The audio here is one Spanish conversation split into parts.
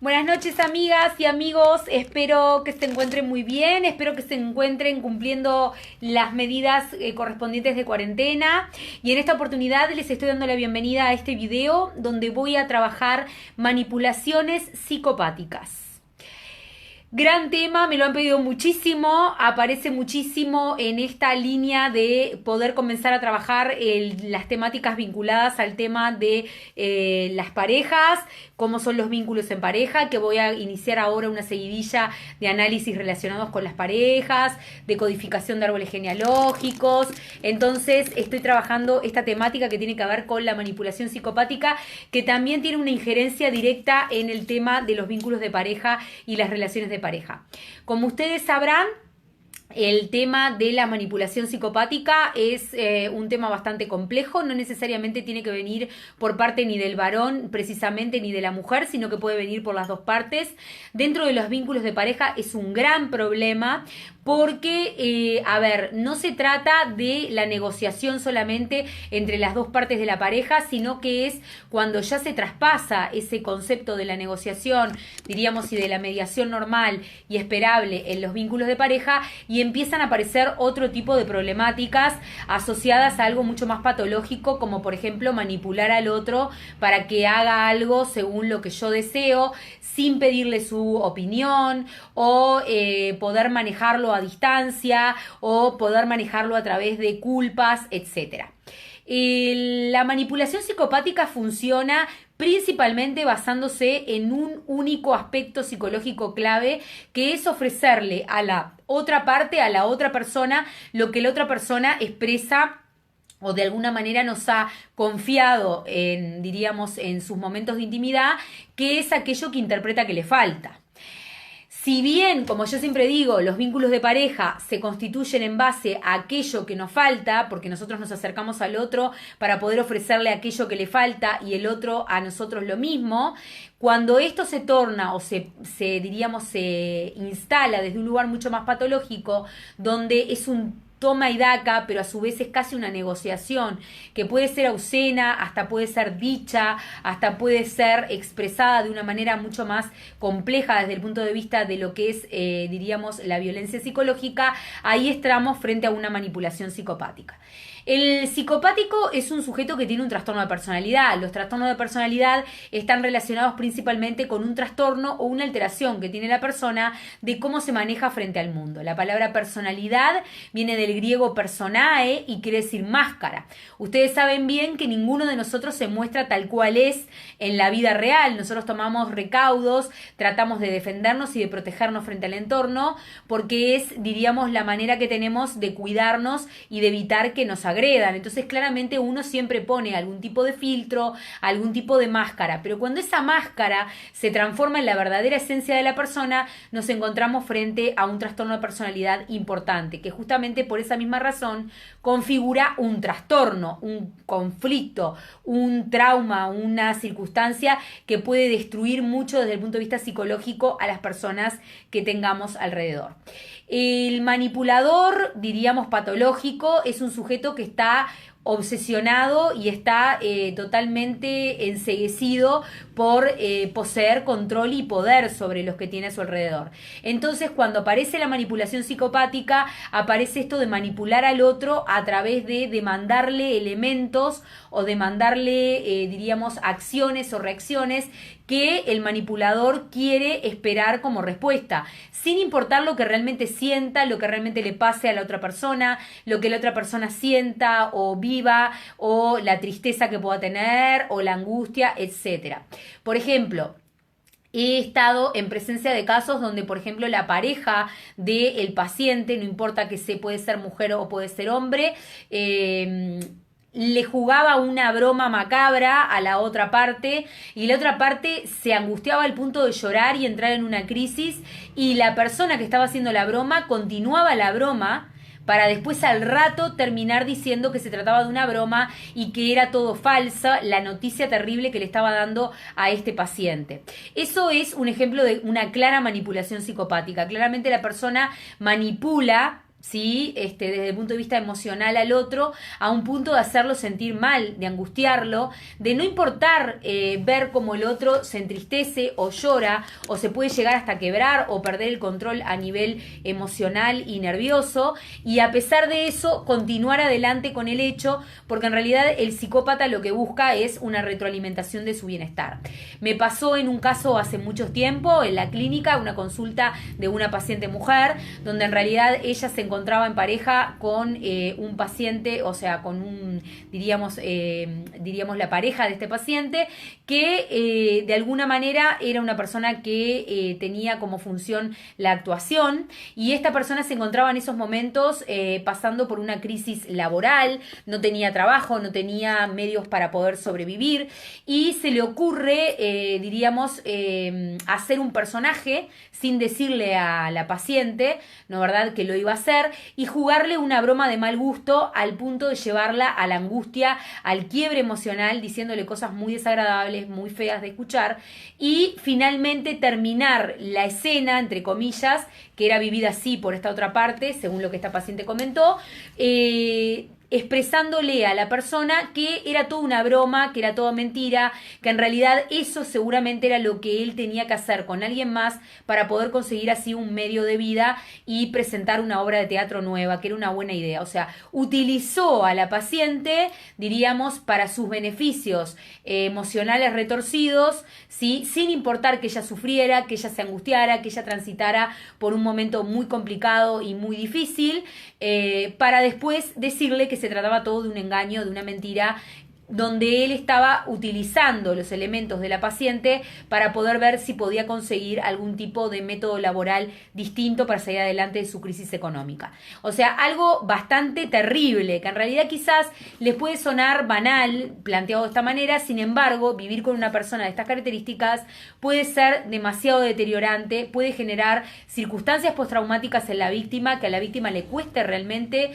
Buenas noches, amigas y amigos, espero que se encuentren muy bien, espero que se encuentren cumpliendo las medidas correspondientes de cuarentena, y en esta oportunidad les estoy dando la bienvenida a este video donde voy a trabajar manipulaciones psicopáticas. Gran tema, me lo han pedido muchísimo, aparece muchísimo en esta línea de poder comenzar a trabajar las temáticas vinculadas al tema de las parejas, cómo son los vínculos en pareja, que voy a iniciar ahora una seguidilla de análisis relacionados con las parejas, de codificación de árboles genealógicos. Entonces estoy trabajando esta temática que tiene que ver con la manipulación psicopática, que también tiene una injerencia directa en el tema de los vínculos de pareja y las relaciones de pareja. Como ustedes sabrán, el tema de la manipulación psicopática es un tema bastante complejo, no necesariamente tiene que venir por parte ni del varón precisamente ni de la mujer, sino que puede venir por las dos partes. Dentro de los vínculos de pareja es un gran problema porque, no se trata de la negociación solamente entre las dos partes de la pareja, sino que es cuando ya se traspasa ese concepto de la negociación, diríamos, y de la mediación normal y esperable en los vínculos de pareja, y empiezan a aparecer otro tipo de problemáticas asociadas a algo mucho más patológico, como por ejemplo manipular al otro para que haga algo según lo que yo deseo, sin pedirle su opinión, o poder manejarlo a distancia, o poder manejarlo a través de culpas, etc. La manipulación psicopática funciona principalmente basándose en un único aspecto psicológico clave, que es ofrecerle a la otra parte, a la otra persona, lo que la otra persona expresa o de alguna manera nos ha confiado en sus momentos de intimidad, que es aquello que interpreta que le falta. Si bien, como yo siempre digo, los vínculos de pareja se constituyen en base a aquello que nos falta, porque nosotros nos acercamos al otro para poder ofrecerle aquello que le falta y el otro a nosotros lo mismo, cuando esto se torna o se instala desde un lugar mucho más patológico, donde es un toma y daca, pero a su vez es casi una negociación, que puede ser obscena, hasta puede ser dicha, hasta puede ser expresada de una manera mucho más compleja desde el punto de vista de lo que es, la violencia psicológica. Ahí estamos frente a una manipulación psicopática. El psicopático es un sujeto que tiene un trastorno de personalidad. Los trastornos de personalidad están relacionados principalmente con un trastorno o una alteración que tiene la persona de cómo se maneja frente al mundo. La palabra personalidad viene del griego personae y quiere decir máscara. Ustedes saben bien que ninguno de nosotros se muestra tal cual es en la vida real. Nosotros tomamos recaudos, tratamos de defendernos y de protegernos frente al entorno, porque es, la manera que tenemos de cuidarnos y de evitar que nos agredan. Entonces claramente uno siempre pone algún tipo de filtro, algún tipo de máscara, pero cuando esa máscara se transforma en la verdadera esencia de la persona, nos encontramos frente a un trastorno de personalidad importante, que justamente por esa misma razón configura un trastorno, un conflicto, un trauma, una circunstancia que puede destruir mucho desde el punto de vista psicológico a las personas que tengamos alrededor. El manipulador, patológico, es un sujeto que está obsesionado y está totalmente enceguecido por poseer control y poder sobre los que tiene a su alrededor. Entonces, cuando aparece la manipulación psicopática, aparece esto de manipular al otro a través de demandarle elementos o demandarle, acciones o reacciones que el manipulador quiere esperar como respuesta, sin importar lo que realmente sienta, lo que realmente le pase a la otra persona, lo que la otra persona sienta o viva, o la tristeza que pueda tener, o la angustia, etc. Por ejemplo, he estado en presencia de casos donde, por ejemplo, la pareja del paciente, no importa que puede ser mujer o puede ser hombre, le jugaba una broma macabra a la otra parte, y la otra parte se angustiaba al punto de llorar y entrar en una crisis, y la persona que estaba haciendo la broma continuaba la broma para después al rato terminar diciendo que se trataba de una broma y que era todo falsa, la noticia terrible que le estaba dando a este paciente. Eso es un ejemplo de una clara manipulación psicopática. Claramente la persona manipula ¿sí? Desde el punto de vista emocional al otro, a un punto de hacerlo sentir mal, de angustiarlo, de no importar ver cómo el otro se entristece o llora, o se puede llegar hasta quebrar o perder el control a nivel emocional y nervioso, y a pesar de eso, continuar adelante con el hecho, porque en realidad el psicópata lo que busca es una retroalimentación de su bienestar. Me pasó en un caso hace mucho tiempo, en la clínica, una consulta de una paciente mujer, donde en realidad ella se encontraba en pareja con un paciente, o sea, con diríamos la pareja de este paciente, que de alguna manera era una persona que tenía como función la actuación, y esta persona se encontraba en esos momentos pasando por una crisis laboral, no tenía trabajo, no tenía medios para poder sobrevivir, y se le ocurre, hacer un personaje sin decirle a la paciente, ¿no verdad?, que lo iba a hacer, y jugarle una broma de mal gusto al punto de llevarla a la angustia, al quiebre emocional, diciéndole cosas muy desagradables, muy feas de escuchar, y finalmente terminar la escena, entre comillas, que era vivida así por esta otra parte, según lo que esta paciente comentó, expresándole a la persona que era toda una broma, que era toda mentira, que en realidad eso seguramente era lo que él tenía que hacer con alguien más para poder conseguir así un medio de vida y presentar una obra de teatro nueva, que era una buena idea. O sea, utilizó a la paciente, diríamos, para sus beneficios emocionales retorcidos, ¿sí? Sin importar que ella sufriera, que ella se angustiara, que ella transitara por un momento muy complicado y muy difícil, para después decirle que se trataba todo de un engaño, de una mentira, donde él estaba utilizando los elementos de la paciente para poder ver si podía conseguir algún tipo de método laboral distinto para salir adelante de su crisis económica. O sea, algo bastante terrible, que en realidad quizás les puede sonar banal planteado de esta manera, sin embargo, vivir con una persona de estas características puede ser demasiado deteriorante, puede generar circunstancias postraumáticas en la víctima, que a la víctima le cueste realmente,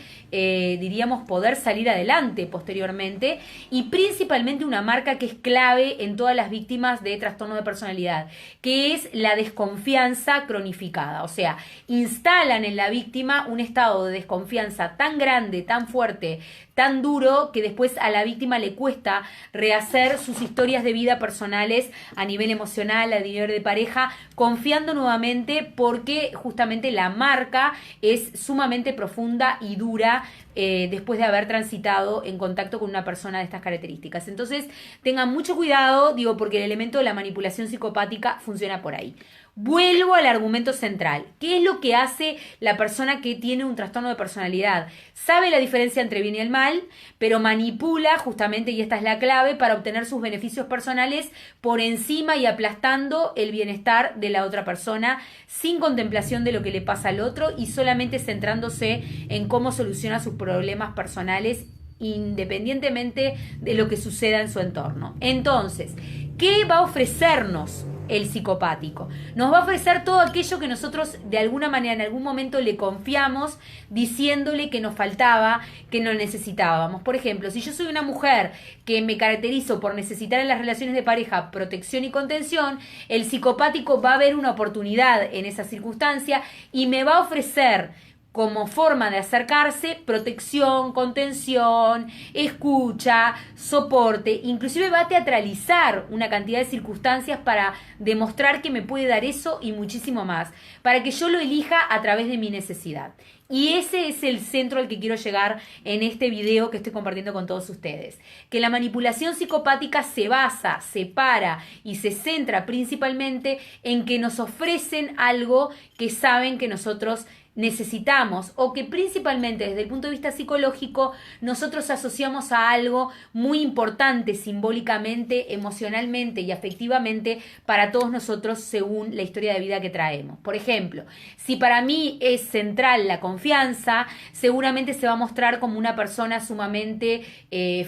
poder salir adelante posteriormente, y principalmente una marca que es clave en todas las víctimas de trastorno de personalidad, que es la desconfianza cronificada. O sea, instalan en la víctima un estado de desconfianza tan grande, tan fuerte, tan duro, que después a la víctima le cuesta rehacer sus historias de vida personales a nivel emocional, a nivel de pareja, confiando nuevamente, porque justamente la marca es sumamente profunda y dura después de haber transitado en contacto con una persona de estas características. Entonces, tengan mucho cuidado, porque el elemento de la manipulación psicopática funciona por ahí. Vuelvo al argumento central. ¿Qué es lo que hace la persona que tiene un trastorno de personalidad? Sabe la diferencia entre bien y el mal, pero manipula justamente, y esta es la clave, para obtener sus beneficios personales por encima y aplastando el bienestar de la otra persona, sin contemplación de lo que le pasa al otro y solamente centrándose en cómo soluciona sus problemas personales independientemente de lo que suceda en su entorno. Entonces, ¿qué va a ofrecernos el psicopático? Nos va a ofrecer todo aquello que nosotros de alguna manera en algún momento le confiamos, diciéndole que nos faltaba, que no necesitábamos. Por ejemplo, si yo soy una mujer que me caracterizo por necesitar en las relaciones de pareja protección y contención, el psicopático va a ver una oportunidad en esa circunstancia y me va a ofrecer, como forma de acercarse, protección, contención, escucha, soporte, inclusive va a teatralizar una cantidad de circunstancias para demostrar que me puede dar eso y muchísimo más, para que yo lo elija a través de mi necesidad. Y ese es el centro al que quiero llegar en este video que estoy compartiendo con todos ustedes. Que la manipulación psicopática se basa, se para y se centra principalmente en que nos ofrecen algo que saben que nosotros necesitamos, o que principalmente desde el punto de vista psicológico nosotros asociamos a algo muy importante simbólicamente, emocionalmente y afectivamente para todos nosotros según la historia de vida que traemos. Por ejemplo, si para mí es central la confianza, seguramente se va a mostrar como una persona sumamente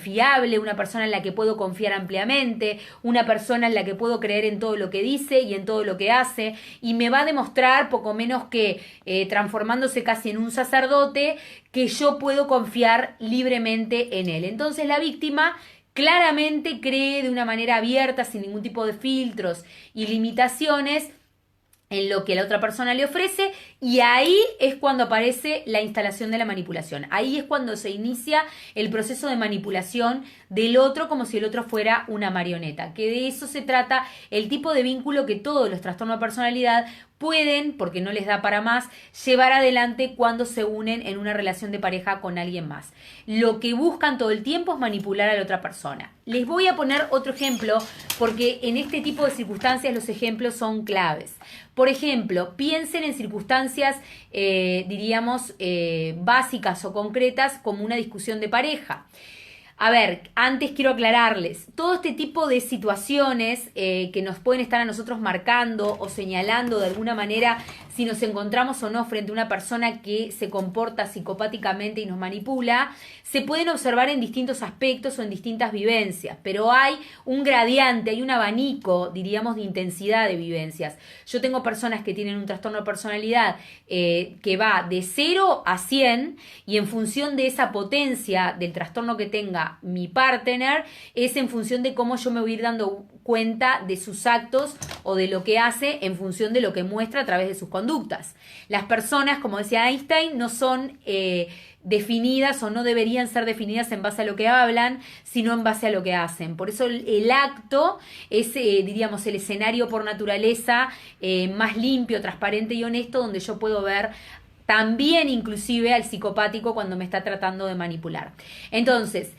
fiable, una persona en la que puedo confiar ampliamente, una persona en la que puedo creer en todo lo que dice y en todo lo que hace, y me va a demostrar poco menos que transformándose casi en un sacerdote, que yo puedo confiar libremente en él. Entonces la víctima claramente cree de una manera abierta, sin ningún tipo de filtros y limitaciones, en lo que la otra persona le ofrece, y ahí es cuando aparece la instalación de la manipulación. Ahí es cuando se inicia el proceso de manipulación del otro, como si el otro fuera una marioneta, que de eso se trata el tipo de vínculo que todos los trastornos de personalidad pueden, porque no les da para más, llevar adelante cuando se unen en una relación de pareja con alguien más. Lo que buscan todo el tiempo es manipular a la otra persona. Les voy a poner otro ejemplo, porque en este tipo de circunstancias los ejemplos son claves. Por ejemplo, piensen en circunstancias, diríamos, básicas o concretas, como una discusión de pareja. A ver, antes quiero aclararles, todo este tipo de situaciones que nos pueden estar a nosotros marcando o señalando de alguna manera si nos encontramos o no frente a una persona que se comporta psicopáticamente y nos manipula, se pueden observar en distintos aspectos o en distintas vivencias, pero hay un gradiente, hay un abanico, diríamos, de intensidad de vivencias. Yo tengo personas que tienen un trastorno de personalidad que va de 0 a 100 y en función de esa potencia del trastorno que tenga mi partner, es en función de cómo yo me voy a ir dando cuenta de sus actos o de lo que hace en función de lo que muestra a través de sus conductas. Las personas, como decía Einstein, no son definidas o no deberían ser definidas en base a lo que hablan, sino en base a lo que hacen. Por eso el acto es, diríamos, el escenario por naturaleza más limpio, transparente y honesto, donde yo puedo ver también inclusive al psicopático cuando me está tratando de manipular. Entonces,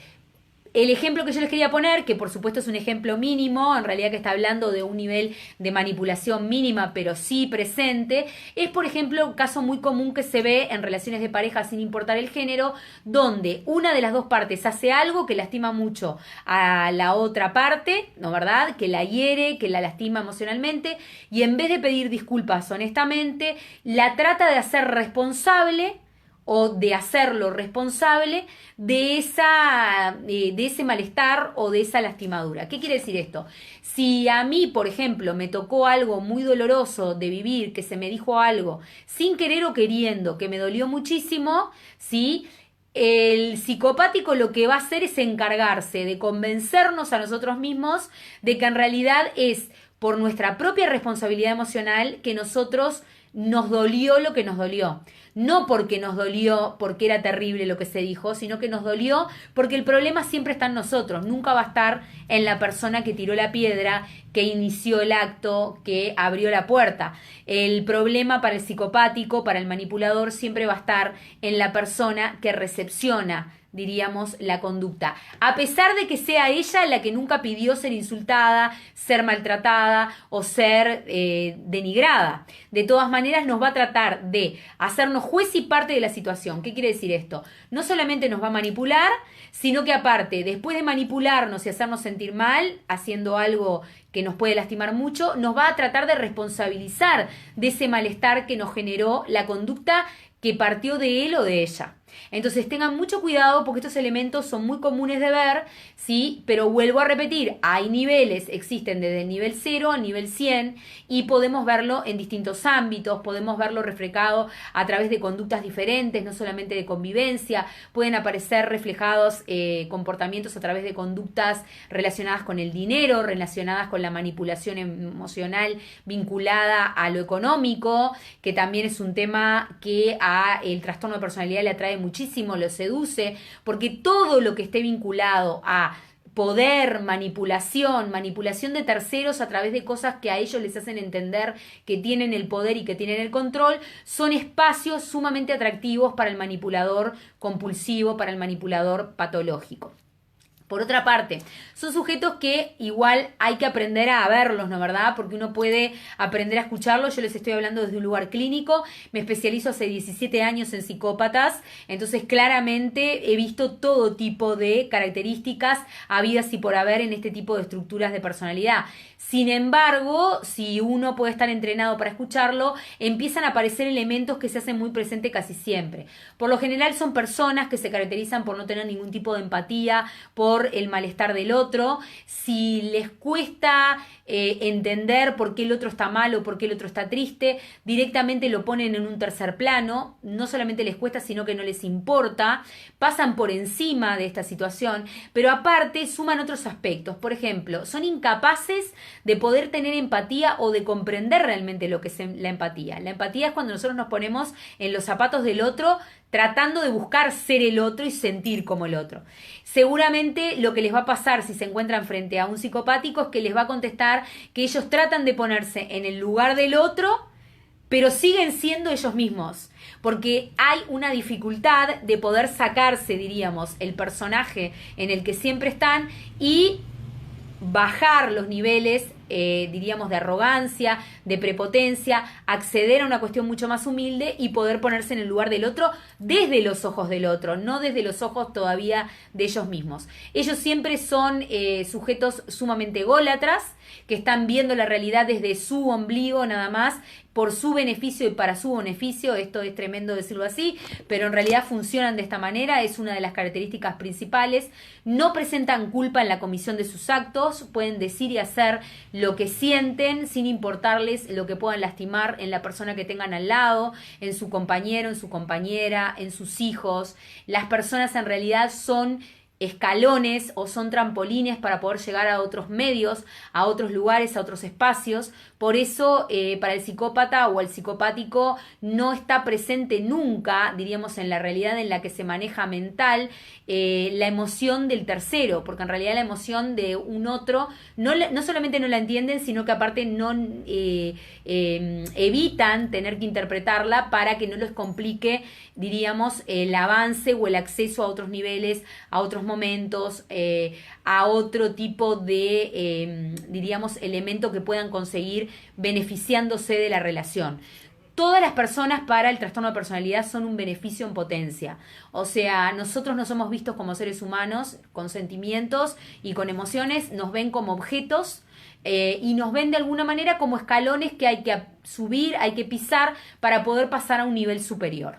el ejemplo que yo les quería poner, que por supuesto es un ejemplo mínimo, en realidad que está hablando de un nivel de manipulación mínima, pero sí presente, es por ejemplo un caso muy común que se ve en relaciones de pareja sin importar el género, donde una de las dos partes hace algo que lastima mucho a la otra parte, ¿no verdad? Que la hiere, que la lastima emocionalmente, y en vez de pedir disculpas honestamente, la trata de hacer responsable o de hacerlo responsable de ese malestar o de esa lastimadura. ¿Qué quiere decir esto? Si a mí, por ejemplo, me tocó algo muy doloroso de vivir, que se me dijo algo sin querer o queriendo, que me dolió muchísimo, ¿sí? El psicopático lo que va a hacer es encargarse de convencernos a nosotros mismos de que en realidad es por nuestra propia responsabilidad emocional que nosotros nos dolió lo que nos dolió. No porque nos dolió, porque era terrible lo que se dijo, sino que nos dolió porque el problema siempre está en nosotros, nunca va a estar en la persona que tiró la piedra, que inició el acto, que abrió la puerta. El problema para el psicopático, para el manipulador, siempre va a estar en la persona que recepciona, diríamos, la conducta. A pesar de que sea ella la que nunca pidió ser insultada, ser maltratada o ser denigrada. De todas maneras nos va a tratar de hacernos juez y parte de la situación. ¿Qué quiere decir esto? No solamente nos va a manipular, sino que aparte, después de manipularnos y hacernos sentir mal, haciendo algo que nos puede lastimar mucho, nos va a tratar de responsabilizar de ese malestar que nos generó la conducta que partió de él o de ella. Entonces tengan mucho cuidado porque estos elementos son muy comunes de ver, ¿sí? Pero vuelvo a repetir, hay niveles, existen desde el nivel 0 al nivel 100 y podemos verlo en distintos ámbitos, podemos verlo reflejado a través de conductas diferentes, no solamente de convivencia, pueden aparecer reflejados comportamientos a través de conductas relacionadas con el dinero, relacionadas con la manipulación emocional vinculada a lo económico, que también es un tema que a el trastorno de personalidad le atrae muchísimo, lo seduce, porque todo lo que esté vinculado a poder, manipulación de terceros a través de cosas que a ellos les hacen entender que tienen el poder y que tienen el control, son espacios sumamente atractivos para el manipulador compulsivo, para el manipulador patológico. Por otra parte, son sujetos que igual hay que aprender a verlos, ¿no verdad? Porque uno puede aprender a escucharlos. Yo les estoy hablando desde un lugar clínico. Me especializo hace 17 años en psicópatas. Entonces, claramente he visto todo tipo de características habidas y por haber en este tipo de estructuras de personalidad. Sin embargo, si uno puede estar entrenado para escucharlo, empiezan a aparecer elementos que se hacen muy presentes casi siempre. Por lo general son personas que se caracterizan por no tener ningún tipo de empatía, por por el malestar del otro, si les cuesta entender por qué el otro está mal o por qué el otro está triste, directamente lo ponen en un tercer plano, no solamente les cuesta, sino que no les importa, pasan por encima de esta situación, pero aparte suman otros aspectos. Por ejemplo, son incapaces de poder tener empatía o de comprender realmente lo que es la empatía. La empatía es cuando nosotros nos ponemos en los zapatos del otro, tratando de buscar ser el otro y sentir como el otro. Seguramente lo que les va a pasar si se encuentran frente a un psicopático es que les va a contestar que ellos tratan de ponerse en el lugar del otro, pero siguen siendo ellos mismos, porque hay una dificultad de poder sacarse, diríamos, el personaje en el que siempre están y bajar los niveles, diríamos, de arrogancia, de prepotencia, acceder a una cuestión mucho más humilde y poder ponerse en el lugar del otro desde los ojos del otro, no desde los ojos todavía de ellos mismos. Ellos siempre son sujetos sumamente ególatras, que están viendo la realidad desde su ombligo nada más, por su beneficio y para su beneficio. Esto es tremendo decirlo así, pero en realidad funcionan de esta manera, es una de las características principales. No presentan culpa en la comisión de sus actos, pueden decir y hacer lo que sienten sin importarles lo que puedan lastimar en la persona que tengan al lado, en su compañero, en su compañera, en sus hijos. Las personas en realidad son escalones o son trampolines para poder llegar a otros medios, a otros lugares, a otros espacios. Por eso para el psicópata o el psicopático no está presente nunca, diríamos, en la realidad en la que se maneja mental, la emoción del tercero, porque en realidad la emoción de un otro no solamente no la entienden, sino que aparte no evitan tener que interpretarla para que no les complique, diríamos, el avance o el acceso a otros niveles, a otros momentos, a otro tipo de, diríamos, elemento que puedan conseguir beneficiándose de la relación. Todas las personas para el trastorno de personalidad son un beneficio en potencia. O sea, nosotros no somos vistos como seres humanos con sentimientos y con emociones, nos ven como objetos y nos ven de alguna manera como escalones que hay que subir, hay que pisar para poder pasar a un nivel superior.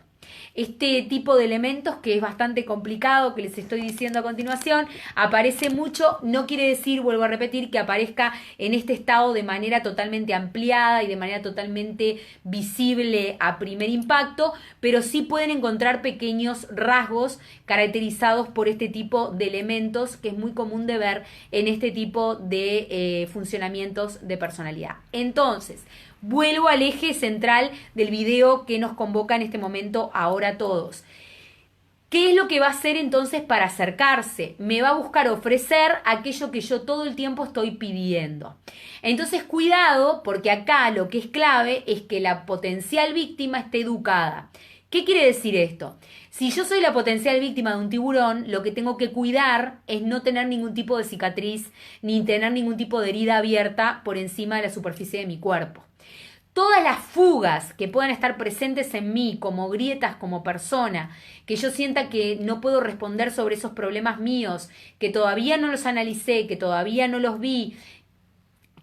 Este tipo de elementos, que es bastante complicado, que les estoy diciendo a continuación, aparece mucho. No quiere decir, vuelvo a repetir, que aparezca en este estado de manera totalmente ampliada y de manera totalmente visible a primer impacto, pero sí pueden encontrar pequeños rasgos caracterizados por este tipo de elementos que es muy común de ver en este tipo de funcionamientos de personalidad. Entonces, vuelvo al eje central del video que nos convoca en este momento ahora a todos. ¿Qué es lo que va a hacer entonces para acercarse? Me va a buscar ofrecer aquello que yo todo el tiempo estoy pidiendo. Entonces, cuidado, porque acá lo que es clave es que la potencial víctima esté educada. ¿Qué quiere decir esto? Si yo soy la potencial víctima de un tiburón, lo que tengo que cuidar es no tener ningún tipo de cicatriz ni tener ningún tipo de herida abierta por encima de la superficie de mi cuerpo. Todas las fugas que puedan estar presentes en mí, como grietas como persona, que yo sienta que no puedo responder sobre esos problemas míos, que todavía no los analicé, que todavía no los vi,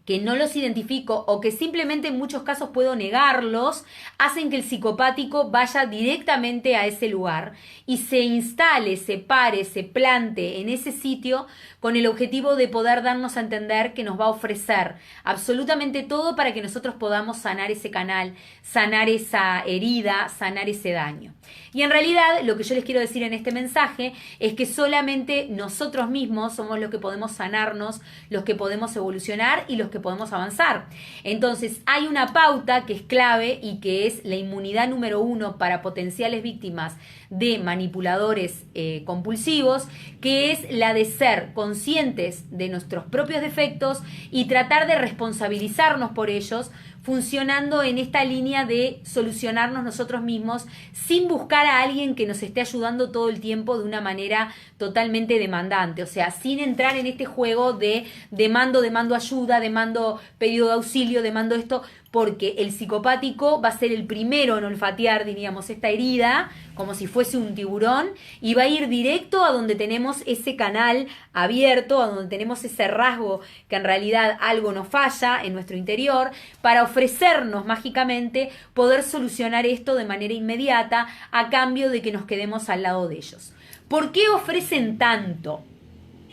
que no los identifico o que simplemente en muchos casos puedo negarlos, hacen que el psicopático vaya directamente a ese lugar y se instale, se pare, se plante en ese sitio con el objetivo de poder darnos a entender que nos va a ofrecer absolutamente todo para que nosotros podamos sanar ese canal, sanar esa herida, sanar ese daño. Y en realidad lo que yo les quiero decir en este mensaje es que solamente nosotros mismos somos los que podemos sanarnos, los que podemos evolucionar y los que podemos avanzar. Entonces hay una pauta que es clave y que es la inmunidad número 1 para potenciales víctimas de manipuladores compulsivos, que es la de ser conscientes de nuestros propios defectos y tratar de responsabilizarnos por ellos, funcionando en esta línea de solucionarnos nosotros mismos sin buscar a alguien que nos esté ayudando todo el tiempo de una manera totalmente demandante, o sea, sin entrar en este juego de demando ayuda, demando pedido de auxilio, demando esto, porque el psicopático va a ser el primero en olfatear, diríamos, esta herida, como si fuese un tiburón, y va a ir directo a donde tenemos ese canal abierto, a donde tenemos ese rasgo que en realidad algo nos falla en nuestro interior, para ofrecernos mágicamente poder solucionar esto de manera inmediata a cambio de que nos quedemos al lado de ellos. ¿Por qué ofrecen tanto?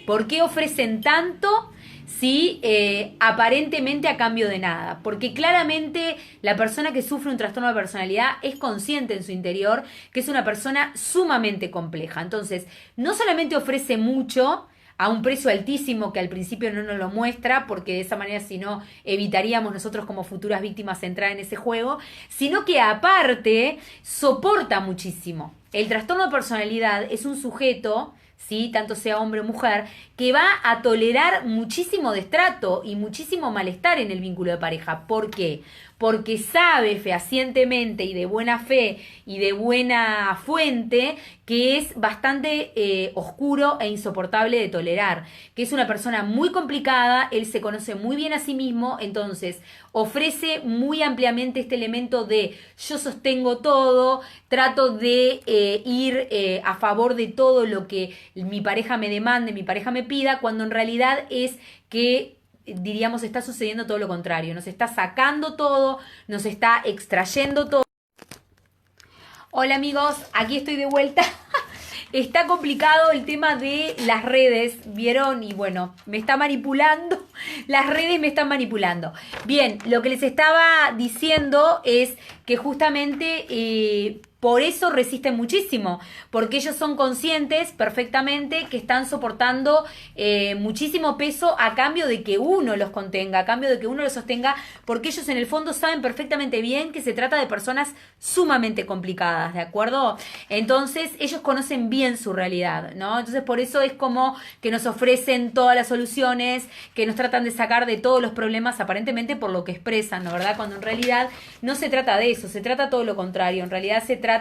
¿Por qué ofrecen tanto? Sí, aparentemente a cambio de nada, porque claramente la persona que sufre un trastorno de personalidad es consciente en su interior que es una persona sumamente compleja. Entonces, no solamente ofrece mucho a un precio altísimo que al principio no nos lo muestra, porque de esa manera si no evitaríamos nosotros como futuras víctimas entrar en ese juego, sino que aparte soporta muchísimo. El trastorno de personalidad es un sujeto, ¿sí? Tanto sea hombre o mujer, que va a tolerar muchísimo destrato y muchísimo malestar en el vínculo de pareja. ¿Por qué? Porque sabe fehacientemente y de buena fe y de buena fuente que es bastante oscuro e insoportable de tolerar, que es una persona muy complicada, él se conoce muy bien a sí mismo, entonces ofrece muy ampliamente este elemento de yo sostengo todo, trato de ir a favor de todo lo que mi pareja me demande, mi pareja me pida, cuando en realidad es que diríamos está sucediendo todo lo contrario, nos está sacando todo, nos está extrayendo todo. Hola amigos, aquí estoy de vuelta. Está complicado el tema de las redes, ¿vieron? Y bueno, me está manipulando, las redes me están manipulando. Bien, lo que les estaba diciendo es que justamente por eso resisten muchísimo, porque ellos son conscientes perfectamente que están soportando muchísimo peso a cambio de que uno los contenga, a cambio de que uno los sostenga, porque ellos en el fondo saben perfectamente bien que se trata de personas sumamente complicadas, ¿de acuerdo? Entonces ellos conocen bien su realidad, ¿no? Entonces por eso es como que nos ofrecen todas las soluciones, que nos tratan de sacar de todos los problemas aparentemente por lo que expresan, ¿no? ¿Verdad? Cuando en realidad no se trata de eso, se trata todo lo contrario, en realidad se trata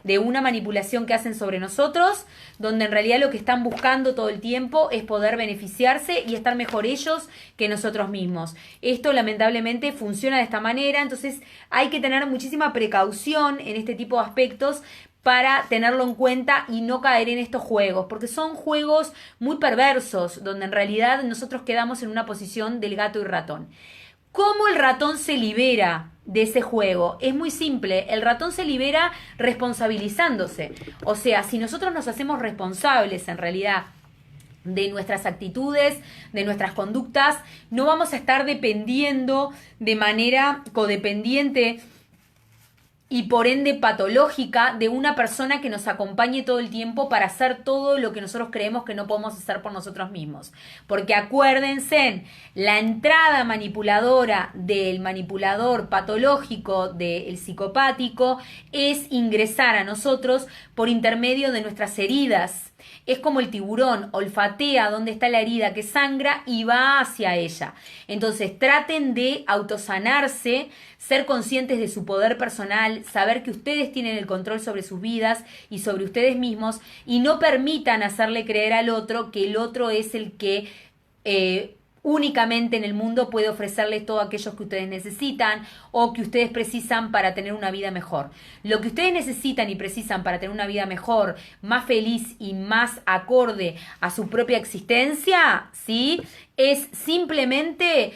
de una manipulación que hacen sobre nosotros, donde en realidad lo que están buscando todo el tiempo es poder beneficiarse y estar mejor ellos que nosotros mismos. Esto lamentablemente funciona de esta manera, entonces hay que tener muchísima precaución en este tipo de aspectos para tenerlo en cuenta y no caer en estos juegos, porque son juegos muy perversos, donde en realidad nosotros quedamos en una posición del gato y ratón. ¿Cómo el ratón se libera de ese juego? Es muy simple, el ratón se libera responsabilizándose. O sea, si nosotros nos hacemos responsables en realidad de nuestras actitudes, de nuestras conductas, no vamos a estar dependiendo de manera codependiente y por ende patológica de una persona que nos acompañe todo el tiempo para hacer todo lo que nosotros creemos que no podemos hacer por nosotros mismos. Porque acuérdense, la entrada manipuladora del manipulador patológico, del psicopático, es ingresar a nosotros por intermedio de nuestras heridas. Es como el tiburón, olfatea dónde está la herida que sangra y va hacia ella. Entonces traten de autosanarse, ser conscientes de su poder personal, saber que ustedes tienen el control sobre sus vidas y sobre ustedes mismos y no permitan hacerle creer al otro que el otro es el que únicamente en el mundo puede ofrecerles todo aquello que ustedes necesitan o que ustedes precisan para tener una vida mejor. Lo que ustedes necesitan y precisan para tener una vida mejor, más feliz y más acorde a su propia existencia, ¿sí? Es simplemente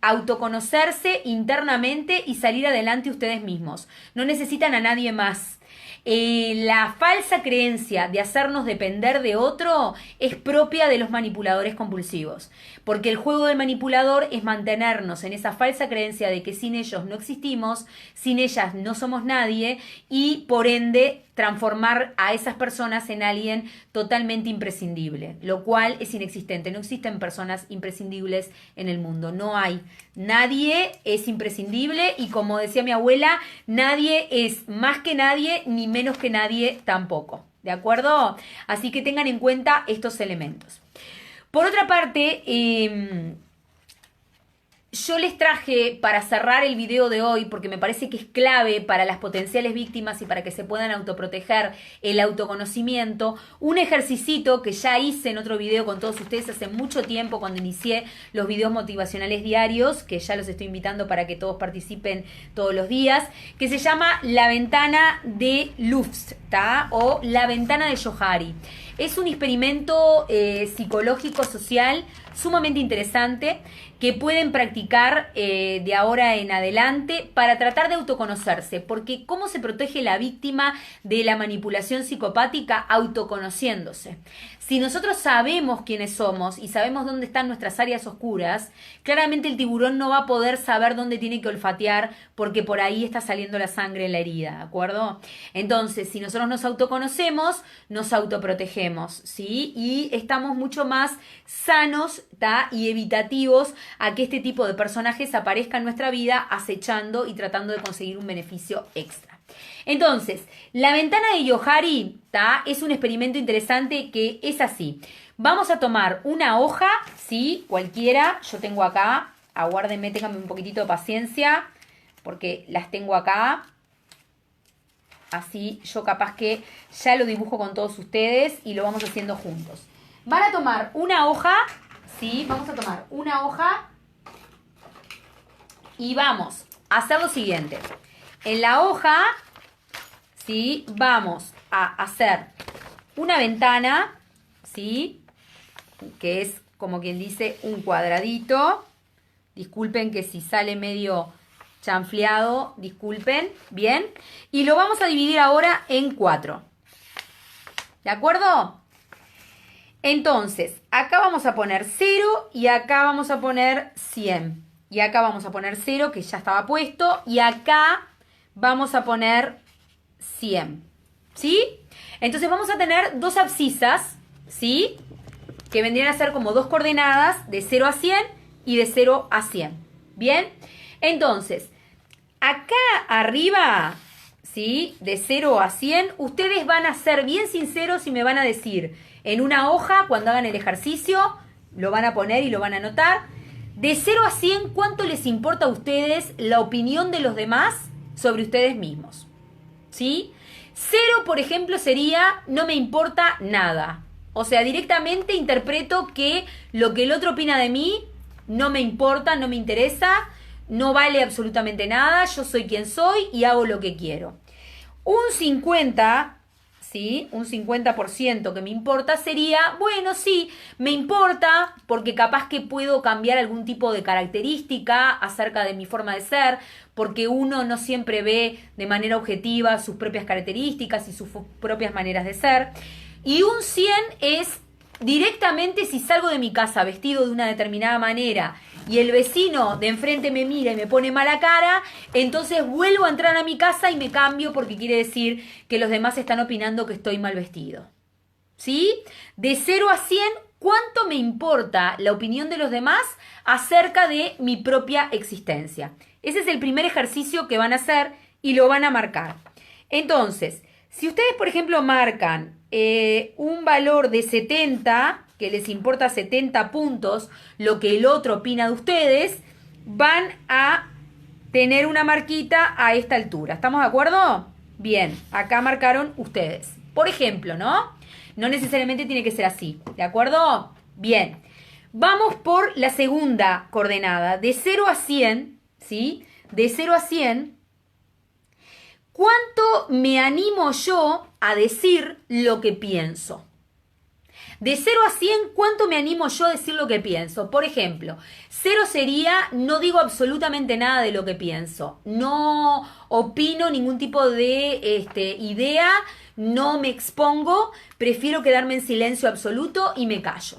autoconocerse internamente y salir adelante ustedes mismos. No necesitan a nadie más. La falsa creencia de hacernos depender de otro es propia de los manipuladores compulsivos, porque el juego del manipulador es mantenernos en esa falsa creencia de que sin ellos no existimos, sin ellas no somos nadie y por ende transformar a esas personas en alguien totalmente imprescindible, lo cual es inexistente. No existen personas imprescindibles en el mundo, no hay. Nadie es imprescindible y como decía mi abuela, nadie es más que nadie ni menos que nadie tampoco, ¿de acuerdo? Así que tengan en cuenta estos elementos. Por otra parte, yo les traje para cerrar el video de hoy, porque me parece que es clave para las potenciales víctimas y para que se puedan autoproteger el autoconocimiento, un ejercicito que ya hice en otro video con todos ustedes hace mucho tiempo cuando inicié los videos motivacionales diarios, que ya los estoy invitando para que todos participen todos los días, que se llama la ventana de Luft, ¿tá? O la ventana de Johari. Es un experimento psicológico social sumamente interesante que pueden practicar de ahora en adelante para tratar de autoconocerse, porque ¿cómo se protege la víctima de la manipulación psicopática? Autoconociéndose. Si nosotros sabemos quiénes somos y sabemos dónde están nuestras áreas oscuras, claramente el tiburón no va a poder saber dónde tiene que olfatear porque por ahí está saliendo la sangre en la herida, ¿de acuerdo? Entonces, si nosotros nos autoconocemos, nos autoprotegemos, ¿sí? Y estamos mucho más sanos, ¿tá? Y evitativos a que este tipo de personajes aparezcan en nuestra vida acechando y tratando de conseguir un beneficio extra. Entonces, la ventana de Johari, ¿tá? Es un experimento interesante que es así. Vamos a tomar una hoja, ¿sí? Cualquiera. Yo tengo acá. Aguárdenme, ténganme un poquitito de paciencia, porque las tengo acá. Así yo capaz que ya lo dibujo con todos ustedes y lo vamos haciendo juntos. Van a tomar una hoja, ¿sí? Vamos a tomar una hoja y vamos a hacer lo siguiente. En la hoja, ¿sí? Vamos a hacer una ventana, ¿sí? Que es como quien dice un cuadradito. Disculpen que si sale medio chanfleado, disculpen, bien. Y lo vamos a dividir ahora en 4. ¿De acuerdo? Entonces, acá vamos a poner 0 y acá vamos a poner 100. Y acá vamos a poner 0, que ya estaba puesto, y acá vamos a poner 100, ¿sí? Entonces vamos a tener dos abscisas, ¿sí? Que vendrían a ser como dos coordenadas de 0 a 100 y de 0 a 100, ¿bien? Entonces, acá arriba, ¿sí? De 0 a 100, ustedes van a ser bien sinceros y me van a decir en una hoja, cuando hagan el ejercicio, lo van a poner y lo van a anotar. De 0 a 100, ¿cuánto les importa a ustedes la opinión de los demás sobre ustedes mismos? ¿Sí? 0, por ejemplo, sería no me importa nada. O sea, directamente interpreto que lo que el otro opina de mí no me importa, no me interesa, no vale absolutamente nada, yo soy quien soy y hago lo que quiero. Un 50, ¿sí? Un 50% que me importa sería, bueno, sí, me importa porque capaz que puedo cambiar algún tipo de característica acerca de mi forma de ser, porque uno no siempre ve de manera objetiva sus propias características y sus propias maneras de ser. Y un 100 es directamente si salgo de mi casa vestido de una determinada manera y el vecino de enfrente me mira y me pone mala cara, entonces vuelvo a entrar a mi casa y me cambio porque quiere decir que los demás están opinando que estoy mal vestido. ¿Sí? De 0 a 100, ¿cuánto me importa la opinión de los demás acerca de mi propia existencia? Ese es el primer ejercicio que van a hacer y lo van a marcar. Entonces, si ustedes, por ejemplo, marcan un valor de 70, que les importa 70 puntos, lo que el otro opina de ustedes, van a tener una marquita a esta altura. ¿Estamos de acuerdo? Bien, acá marcaron ustedes. Por ejemplo, ¿no? No necesariamente tiene que ser así, ¿de acuerdo? Bien, vamos por la segunda coordenada, de 0 a 100, ¿sí? De 0 a 100, ¿cuánto me animo yo a decir lo que pienso? De 0 a 100, ¿cuánto me animo yo a decir lo que pienso? Por ejemplo, 0 sería no digo absolutamente nada de lo que pienso. No opino ningún tipo de idea, no me expongo, prefiero quedarme en silencio absoluto y me callo.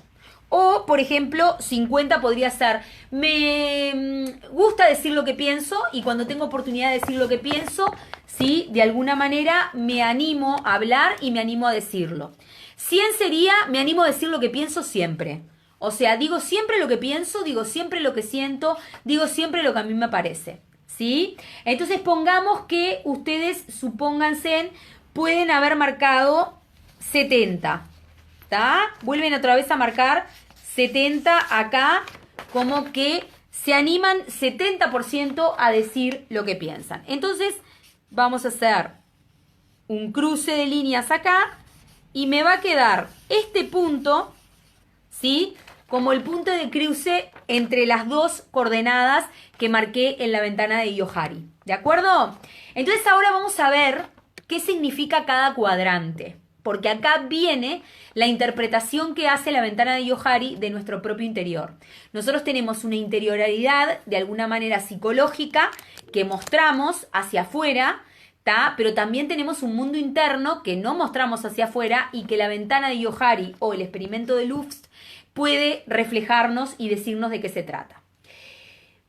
O, por ejemplo, 50 podría ser, me gusta decir lo que pienso y cuando tengo oportunidad de decir lo que pienso, sí, de alguna manera me animo a hablar y me animo a decirlo. 100 sería, me animo a decir lo que pienso siempre. O sea, digo siempre lo que pienso, digo siempre lo que siento, digo siempre lo que a mí me parece. ¿Sí? Entonces pongamos que ustedes, supónganse, pueden haber marcado 70. ¿Está? Vuelven otra vez a marcar 70 acá, como que se animan 70% a decir lo que piensan. Entonces vamos a hacer un cruce de líneas acá y me va a quedar este punto, ¿sí? Como el punto de cruce entre las dos coordenadas que marqué en la ventana de Johari. ¿De acuerdo? Entonces ahora vamos a ver qué significa cada cuadrante. Porque acá viene la interpretación que hace la ventana de Johari de nuestro propio interior. Nosotros tenemos una interioridad de alguna manera psicológica que mostramos hacia afuera, ¿tá? Pero también tenemos un mundo interno que no mostramos hacia afuera y que la ventana de Johari o el experimento de Luft puede reflejarnos y decirnos de qué se trata.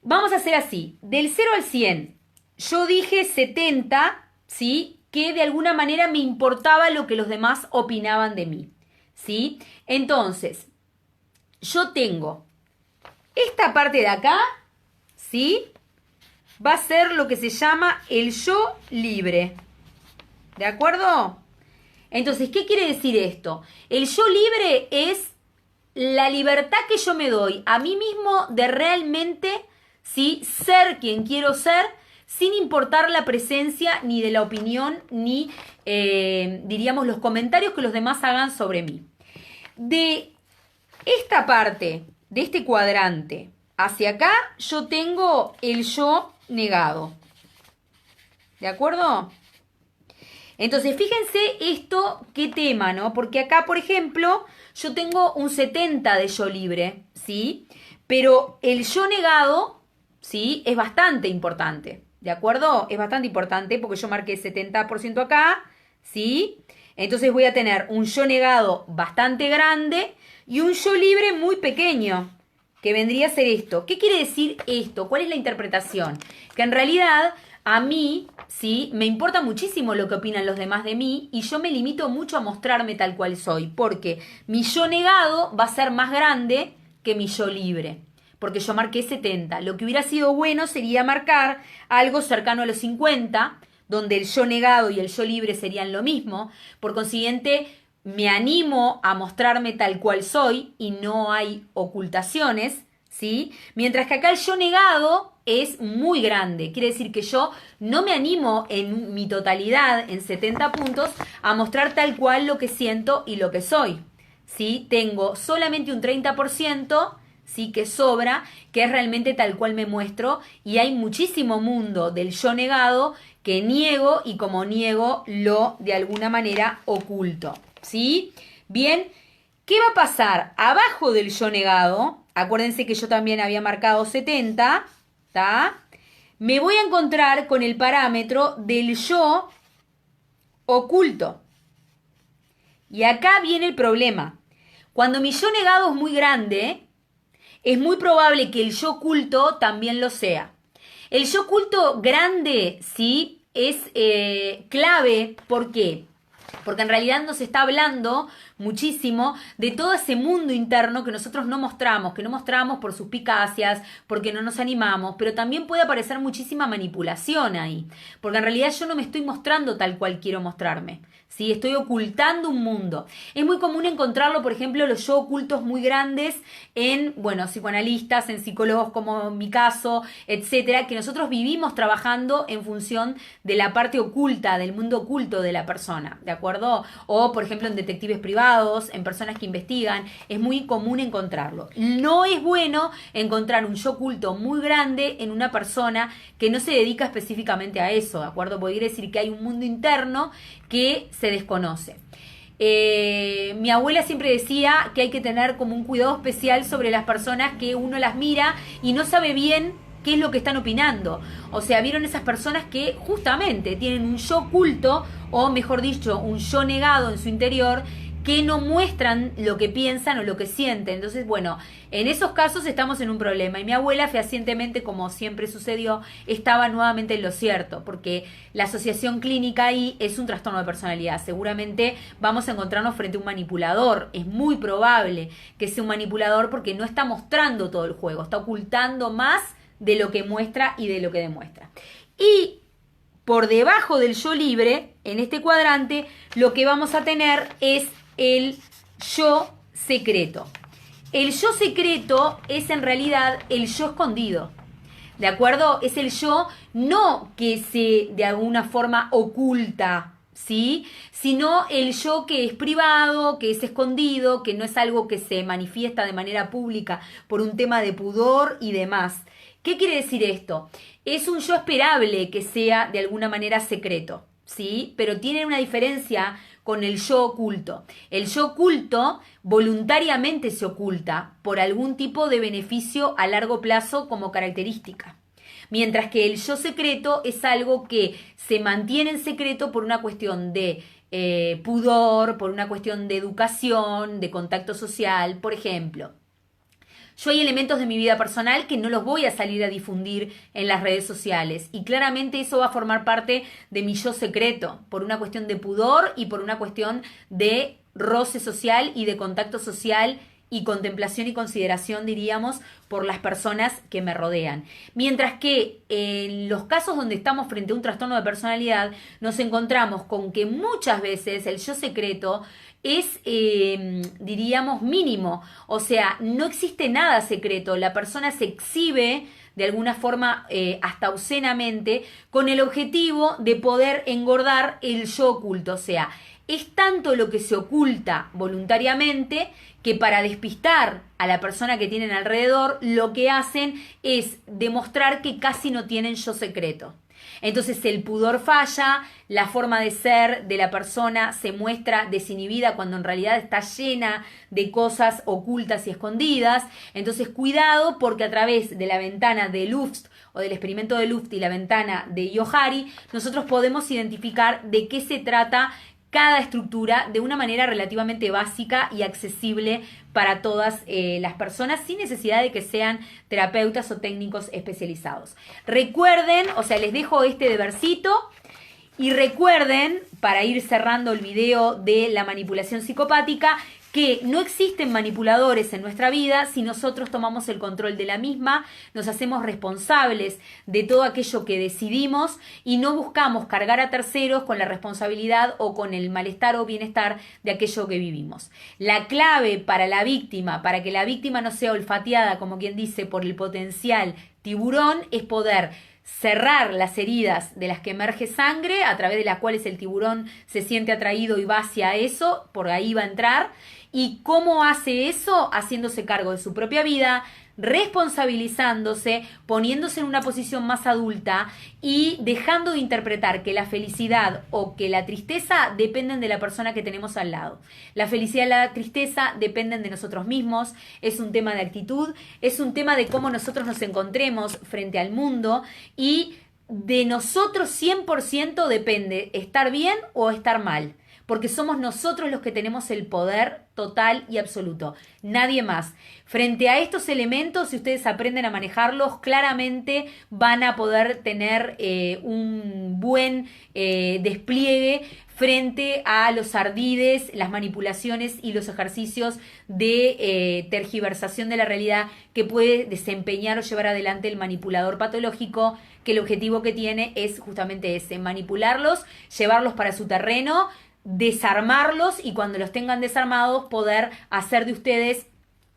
Vamos a hacer así, del 0 al 100, yo dije 70, ¿sí? Que de alguna manera me importaba lo que los demás opinaban de mí, ¿sí? Entonces, yo tengo esta parte de acá, ¿sí? Va a ser lo que se llama el yo libre, ¿de acuerdo? Entonces, ¿qué quiere decir esto? El yo libre es la libertad que yo me doy a mí mismo de realmente, ¿sí? Ser quien quiero ser, sin importar la presencia ni de la opinión, ni, diríamos, los comentarios que los demás hagan sobre mí. De esta parte, de este cuadrante, hacia acá, yo tengo el yo negado. ¿De acuerdo? Entonces, fíjense esto, qué tema, ¿no? Porque acá, por ejemplo, yo tengo un 70 de yo libre, ¿sí? Pero el yo negado, ¿sí? Es bastante importante, ¿de acuerdo? Es bastante importante porque yo marqué 70% acá, ¿sí? Entonces voy a tener un yo negado bastante grande y un yo libre muy pequeño, que vendría a ser esto. ¿Qué quiere decir esto? ¿Cuál es la interpretación? Que en realidad a mí, ¿sí? Me importa muchísimo lo que opinan los demás de mí y yo me limito mucho a mostrarme tal cual soy, porque mi yo negado va a ser más grande que mi yo libre, porque yo marqué 70. Lo que hubiera sido bueno sería marcar algo cercano a los 50, donde el yo negado y el yo libre serían lo mismo. Por consiguiente, me animo a mostrarme tal cual soy y no hay ocultaciones, ¿sí? Mientras que acá el yo negado es muy grande. Quiere decir que yo no me animo en mi totalidad, en 70 puntos, a mostrar tal cual lo que siento y lo que soy, ¿sí? Tengo solamente un 30%, ¿sí? Que sobra, que es realmente tal cual me muestro, y hay muchísimo mundo del yo negado que niego y como niego lo de alguna manera oculto, ¿sí? Bien, ¿qué va a pasar? Abajo del yo negado, acuérdense que yo también había marcado 70, ¿tá? Me voy a encontrar con el parámetro del yo oculto. Y acá viene el problema. Cuando mi yo negado es muy grande, es muy probable que el yo oculto también lo sea. El yo oculto grande, sí, es clave. ¿Por qué? Porque en realidad nos está hablando muchísimo de todo ese mundo interno que nosotros no mostramos, que no mostramos por suspicacias, porque no nos animamos, pero también puede aparecer muchísima manipulación ahí, porque en realidad yo no me estoy mostrando tal cual quiero mostrarme, ¿sí? Estoy ocultando un mundo. Es muy común encontrarlo, por ejemplo, los yo ocultos muy grandes en, bueno, psicoanalistas, en psicólogos como en mi caso, etcétera, que nosotros vivimos trabajando en función de la parte oculta, del mundo oculto de la persona, ¿de acuerdo? O, por ejemplo, en detectives privados, en personas que investigan, es muy común encontrarlo. No es bueno encontrar un yo oculto muy grande en una persona que no se dedica específicamente a eso, ¿de acuerdo? Porque quiere decir que hay un mundo interno que se desconoce. Mi abuela siempre decía que hay que tener como un cuidado especial sobre las personas que uno las mira y no sabe bien qué es lo que están opinando. O sea, vieron esas personas que justamente tienen un yo oculto, o mejor dicho, un yo negado en su interior, que no muestran lo que piensan o lo que sienten. Entonces, bueno, en esos casos estamos en un problema. Y mi abuela, fehacientemente, como siempre sucedió, estaba nuevamente en lo cierto, porque la asociación clínica ahí es un trastorno de personalidad. Seguramente vamos a encontrarnos frente a un manipulador. Es muy probable que sea un manipulador porque no está mostrando todo el juego, está ocultando más de lo que muestra y de lo que demuestra. Y por debajo del yo libre, en este cuadrante, lo que vamos a tener es el yo secreto. El yo secreto es en realidad el yo escondido, ¿de acuerdo? Es el yo no que se de alguna forma oculta, ¿sí? Sino el yo que es privado, que es escondido, que no es algo que se manifiesta de manera pública por un tema de pudor y demás. ¿Qué quiere decir esto? Es un yo esperable que sea de alguna manera secreto, ¿sí? Pero tiene una diferencia con el yo oculto. El yo oculto voluntariamente se oculta por algún tipo de beneficio a largo plazo como característica. Mientras que el yo secreto es algo que se mantiene en secreto por una cuestión de pudor, por una cuestión de educación, de contacto social, por ejemplo. Yo hay elementos de mi vida personal que no los voy a salir a difundir en las redes sociales y claramente eso va a formar parte de mi yo secreto por una cuestión de pudor y por una cuestión de roce social y de contacto social y contemplación y consideración, diríamos, por las personas que me rodean. Mientras que en los casos donde estamos frente a un trastorno de personalidad, nos encontramos con que muchas veces el yo secreto es, diríamos, mínimo. O sea, no existe nada secreto. La persona se exhibe de alguna forma hasta obscenamente con el objetivo de poder engordar el yo oculto. O sea, es tanto lo que se oculta voluntariamente que para despistar a la persona que tienen alrededor, lo que hacen es demostrar que casi no tienen yo secreto. Entonces el pudor falla, la forma de ser de la persona se muestra desinhibida cuando en realidad está llena de cosas ocultas y escondidas. Entonces cuidado porque a través de la ventana de Luft o del experimento de Luft y la ventana de Johari, nosotros podemos identificar de qué se trata cada estructura de una manera relativamente básica y accesible para todas las personas sin necesidad de que sean terapeutas o técnicos especializados. Recuerden, o sea, les dejo este debersito y recuerden, para ir cerrando el video de la manipulación psicopática, que no existen manipuladores en nuestra vida si nosotros tomamos el control de la misma, nos hacemos responsables de todo aquello que decidimos y no buscamos cargar a terceros con la responsabilidad o con el malestar o bienestar de aquello que vivimos. La clave para la víctima, para que la víctima no sea olfateada, como quien dice, por el potencial tiburón, es poder cerrar las heridas de las que emerge sangre, a través de las cuales el tiburón se siente atraído y va hacia eso, por ahí va a entrar. ¿Y cómo hace eso? Haciéndose cargo de su propia vida, responsabilizándose, poniéndose en una posición más adulta y dejando de interpretar que la felicidad o que la tristeza dependen de la persona que tenemos al lado. La felicidad y la tristeza dependen de nosotros mismos, es un tema de actitud, es un tema de cómo nosotros nos encontremos frente al mundo y de nosotros 100% depende estar bien o estar mal. Porque somos nosotros los que tenemos el poder total y absoluto, nadie más. Frente a estos elementos, si ustedes aprenden a manejarlos, claramente van a poder tener un buen despliegue frente a los ardides, las manipulaciones y los ejercicios de tergiversación de la realidad que puede desempeñar o llevar adelante el manipulador patológico, que el objetivo que tiene es justamente ese, manipularlos, llevarlos para su terreno, desarmarlos y cuando los tengan desarmados poder hacer de ustedes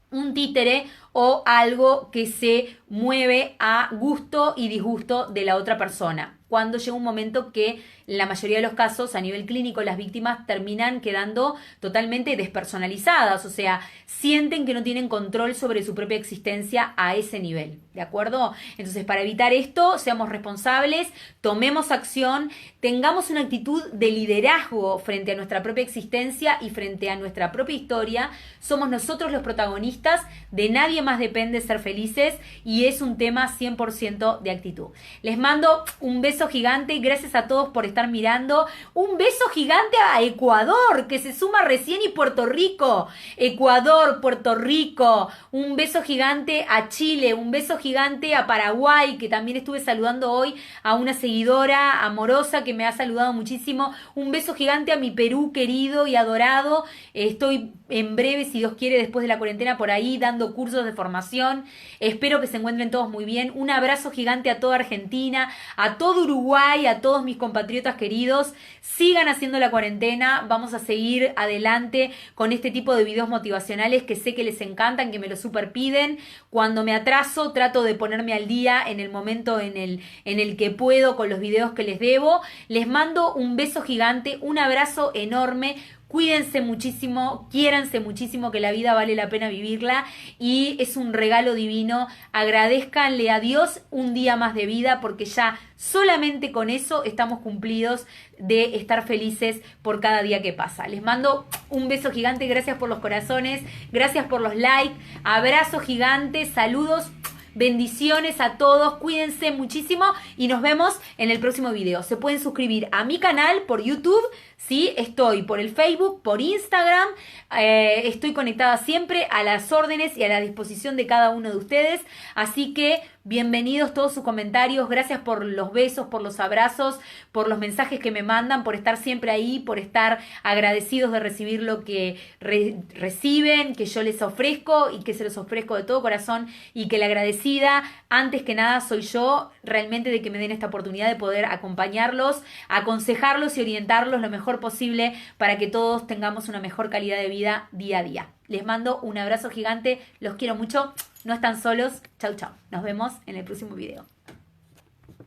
un títere o algo que se mueve a gusto y disgusto de la otra persona. Cuando llega un momento que en la mayoría de los casos a nivel clínico las víctimas terminan quedando totalmente despersonalizadas, o sea, sienten que no tienen control sobre su propia existencia a ese nivel, ¿de acuerdo? Entonces, para evitar esto, seamos responsables, tomemos acción, tengamos una actitud de liderazgo frente a nuestra propia existencia y frente a nuestra propia historia. Somos nosotros los protagonistas, de nadie más depende ser felices y es un tema 100% de actitud. Les mando un beso gigante y gracias a todos por estar mirando. Un beso gigante a Ecuador, que se suma recién, y Puerto Rico. Ecuador, Puerto Rico. Un beso gigante a Chile, un beso gigante a Paraguay, que también estuve saludando hoy a una seguidora amorosa que me ha saludado muchísimo. Un beso gigante a mi Perú querido y adorado. Estoy en breve, si Dios quiere, después de la cuarentena por ahí dando cursos de formación. Espero que se encuentren todos muy bien. Un abrazo gigante a toda Argentina, a todo Uruguay, a todos mis compatriotas queridos. Sigan haciendo la cuarentena. Vamos a seguir adelante con este tipo de videos motivacionales que sé que les encantan, que me lo super piden. Cuando me atraso, trato de ponerme al día en el momento en el que puedo con los videos que les debo. Les mando un beso gigante, un abrazo enorme. Cuídense muchísimo, quiéranse muchísimo, que la vida vale la pena vivirla y es un regalo divino. Agradézcanle a Dios un día más de vida porque ya solamente con eso estamos cumplidos de estar felices por cada día que pasa. Les mando un beso gigante, gracias por los corazones, gracias por los likes, abrazo gigante, saludos Bendiciones a todos, cuídense muchísimo y nos vemos en el próximo video. Se pueden suscribir a mi canal por YouTube, ¿sí? Estoy por el Facebook, por Instagram, estoy conectada siempre a las órdenes y a la disposición de cada uno de ustedes, así que bienvenidos todos sus comentarios, gracias por los besos, por los abrazos, por los mensajes que me mandan, por estar siempre ahí, por estar agradecidos de recibir lo que reciben, que yo les ofrezco y que se los ofrezco de todo corazón, y que la agradecida antes que nada soy yo realmente de que me den esta oportunidad de poder acompañarlos, aconsejarlos y orientarlos lo mejor posible para que todos tengamos una mejor calidad de vida día a día. Les mando un abrazo gigante, los quiero mucho, no están solos. Chau, chau. Nos vemos en el próximo video.